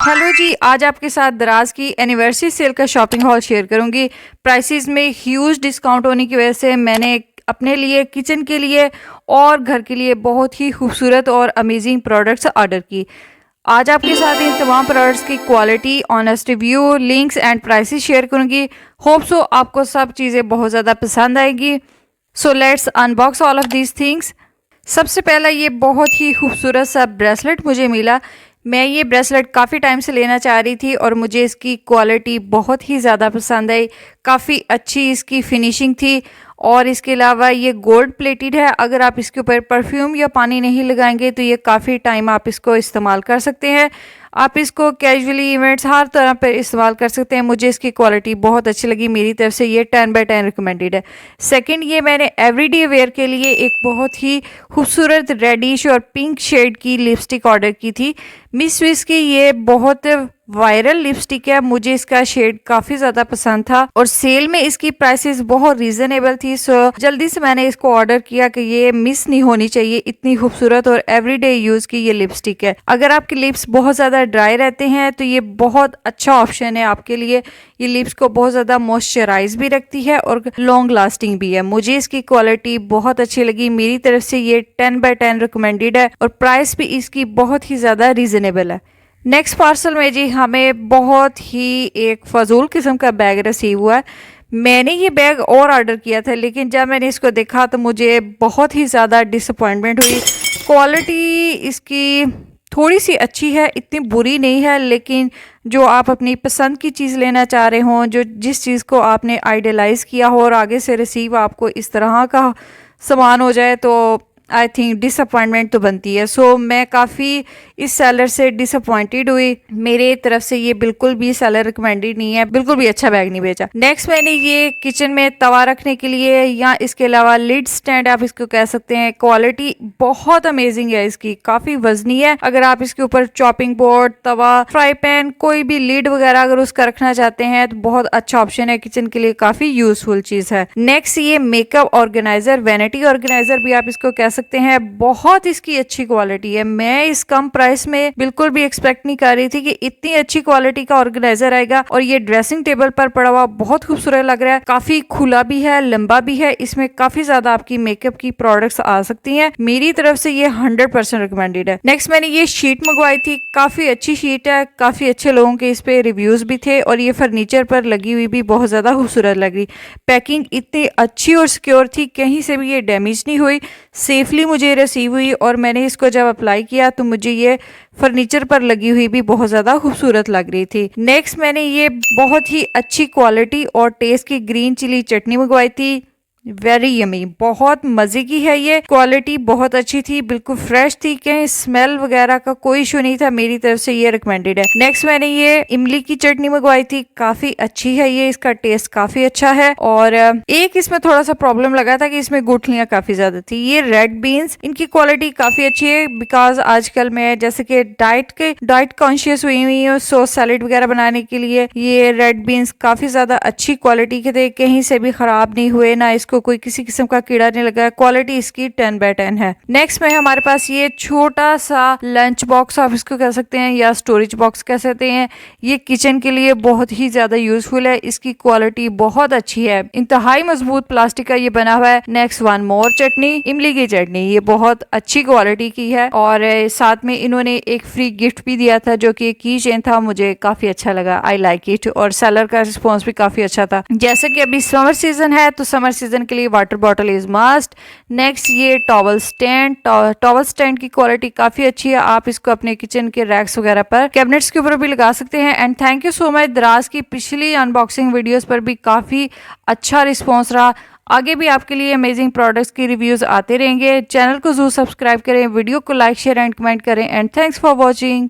Hello जी, आज आपके साथ दराज की एनिवर्सरी सेल का शॉपिंग हॉल शेयर करूंगी। प्राइसेस में ह्यूज डिस्काउंट होने की वजह से मैंने अपने लिए, किचन के लिए और घर के लिए बहुत ही खूबसूरत और अमेजिंग प्रोडक्ट्स ऑर्डर की। आज आपके साथ इन तमाम प्रोडक्ट्स की quality, honest review, links and prices share करूंगी। होप सो आपको सब चीज़ें बहुत ज़्यादा पसंद आएगी। So let's unbox all of these things. सबसे पहला ये बहुत ही खूबसूरत सा ब्रेसलेट मुझे मिला। मैं ये ब्रेसलेट काफ़ी टाइम से लेना चाह रही थी और मुझे इसकी क्वालिटी बहुत ही ज़्यादा पसंद आई। काफ़ी अच्छी इसकी फिनिशिंग थी और इसके अलावा ये गोल्ड प्लेटेड है। अगर आप इसके ऊपर परफ्यूम या पानी नहीं लगाएंगे तो ये काफ़ी टाइम आप इसको इस्तेमाल कर सकते हैं। आप इसको कैजुअली, इवेंट्स, हर तरह पर इस्तेमाल कर सकते हैं। मुझे इसकी क्वालिटी बहुत अच्छी लगी। मेरी तरफ से ये 10/10 रिकमेंडेड है। सेकंड, ये मैंने एवरीडे वेयर के लिए एक बहुत ही खूबसूरत रेडिश और पिंक शेड की लिपस्टिक ऑर्डर की थी। मिस स्विस की ये बहुत वायरल लिपस्टिक है। मुझे इसका शेड काफ़ी ज़्यादा पसंद था और सेल में इसकी प्राइसेस बहुत रीज़नेबल थी। सो जल्दी से मैंने इसको ऑर्डर किया कि ये मिस नहीं होनी चाहिए। इतनी खूबसूरत और एवरीडे यूज़ की ये लिपस्टिक है। अगर आपके लिप्स बहुत ज़्यादा ड्राई रहते हैं तो ये बहुत अच्छा ऑप्शन है आपके लिए। ये लिप्स को बहुत ज़्यादा मॉइस्चराइज भी रखती है और लॉन्ग लास्टिंग भी है। मुझे इसकी क्वालिटी बहुत अच्छी लगी। मेरी तरफ से ये 10/10 रिकमेंडेड है और प्राइस भी इसकी बहुत ही ज़्यादा रीज़नेबल है। नेक्स्ट पार्सल में जी हमें बहुत ही एक फजूल किस्म का बैग रिसीव हुआ है। मैंने ये बैग और ऑर्डर किया था, लेकिन जब मैंने इसको देखा तो मुझे बहुत ही ज़्यादा डिसअपॉइंटमेंट हुई। क्वालिटी इसकी थोड़ी सी अच्छी है, इतनी बुरी नहीं है, लेकिन जो आप अपनी पसंद की चीज़ लेना चाह रहे हों, जो जिस चीज़ को आपने आइडियलाइज़ किया हो और आगे से रिसीव आपको इस तरह का सामान हो जाए तो आई थिंक डिसअपॉइंटमेंट तो बनती है। सो मैं काफ़ी इस सेलर से डिसअपॉइंटेड हुई। मेरे तरफ से ये बिल्कुल भी सेलर रिकमेंडेड नहीं है, बिल्कुल भी अच्छा बैग नहीं भेजा। नेक्स्ट, मैंने ये किचन में तवा रखने के लिए या इसके अलावा लिड स्टैंड आप इसको कह सकते हैं। क्वालिटी बहुत अमेजिंग है इसकी, काफ़ी वजनी है। अगर आप इसके ऊपर चॉपिंग बोर्ड, तवा, फ्राई पैन, कोई भी लीड वगैरह अगर उसका रखना चाहते हैं तो बहुत अच्छा ऑप्शन है। किचन के लिए काफ़ी यूजफुल चीज़ है। नेक्स्ट, ये मेकअप ऑर्गेनाइजर, वैनिटी ऑर्गेनाइजर भी आप इसको कह सकते हैं। बहुत इसकी अच्छी क्वालिटी है। मैं इस कम प्राइस में बिल्कुल भी एक्सपेक्ट नहीं कर रही थी कि इतनी अच्छी क्वालिटी का ऑर्गेनाइजर आएगा। और ये ड्रेसिंग टेबल पर पड़ा हुआ बहुत खूबसूरत लग रहा है। काफी खुला भी है, लंबा भी है। इसमें काफी ज्यादा आपकी मेकअप की प्रोडक्ट्स आ सकती हैं। मेरी तरफ से ये 100% रिकमेंडेड है। नेक्स्ट, मैंने ये शीट मंगवाई थी। काफी अच्छी शीट है, काफी अच्छे लोगों के इस पे रिव्यूज भी थे और ये फर्नीचर पर लगी हुई भी बहुत ज्यादा खूबसूरत लग रही। पैकिंग इतनी अच्छी और सिक्योर थी, कहीं से भी ये डैमेज नहीं हुई, सेफली मुझे रिसीव हुई। और मैंने इसको जब अप्लाई किया तो मुझे ये फर्नीचर पर लगी हुई भी बहुत ज़्यादा खूबसूरत लग रही थी। नेक्स्ट, मैंने ये बहुत ही अच्छी क्वालिटी और टेस्ट की ग्रीन चिली चटनी मंगवाई थी। वेरी यमी, बहुत मज़े की है ये। क्वालिटी बहुत अच्छी थी, बिल्कुल फ्रेश थी, कहीं स्मेल वगैरह का कोई इशू नहीं था। मेरी तरफ से ये रिकमेंडेड है। नेक्स्ट, मैंने ये इमली की चटनी मंगवाई थी। काफ़ी अच्छी है ये, इसका टेस्ट काफ़ी अच्छा है। और एक इसमें थोड़ा सा प्रॉब्लम लगा था कि इसमें गुठलियाँ काफ़ी ज़्यादा थी। ये रेड बीन्स, इनकी क्वालिटी काफ़ी अच्छी है। बिकॉज आजकल मैं जैसे कि डाइट कॉन्शियस हुई हूँ, सो सैलेड वगैरह बनाने के लिए ये रेड बीन्स काफ़ी ज़्यादा अच्छी क्वालिटी के थे, कहीं से भी ख़राब नहीं हुए, ना इसको कोई किसी किस्म का कीड़ा नहीं लगा। क्वालिटी इसकी 10/10 है। नेक्स्ट में हमारे पास ये छोटा सा लंच बॉक्स आप इसको कह सकते हैं या स्टोरेज बॉक्स कह सकते हैं। ये किचन के लिए बहुत ही ज्यादा यूजफुल है। इसकी क्वालिटी बहुत अच्छी है, इंतहाई मजबूत प्लास्टिक का ये बना हुआ है। नेक्स्ट, वन मोर चटनी, इमली की चटनी, ये बहुत अच्छी क्वालिटी की है और साथ में इन्होंने एक फ्री गिफ्ट भी दिया था जो कि की चेन था। मुझे काफी अच्छा लगा, आई लाइक इट। और सेलर का रिस्पॉन्स भी काफी अच्छा था। जैसे कि अभी समर सीजन है तो समर सीजन के लिए water bottle is must. Next, ये टॉवल स्टैंड की क्वालिटी काफी अच्छी है। आप इसको अपने किचन के रैक्स वगैरह पर, कैबिनेट्स के ऊपर भी लगा सकते हैं। And thank you so much, दराज की पिछली अनबॉक्सिंग वीडियोस पर भी काफी अच्छा रिस्पॉन्स रहा। आगे भी आपके लिए अमेजिंग प्रोडक्ट्स की रिव्यूज आते रहेंगे। चैनल को जरूर सब्सक्राइब करें, वीडियो को लाइक, शेयर एंड कमेंट करें। And thanks for watching.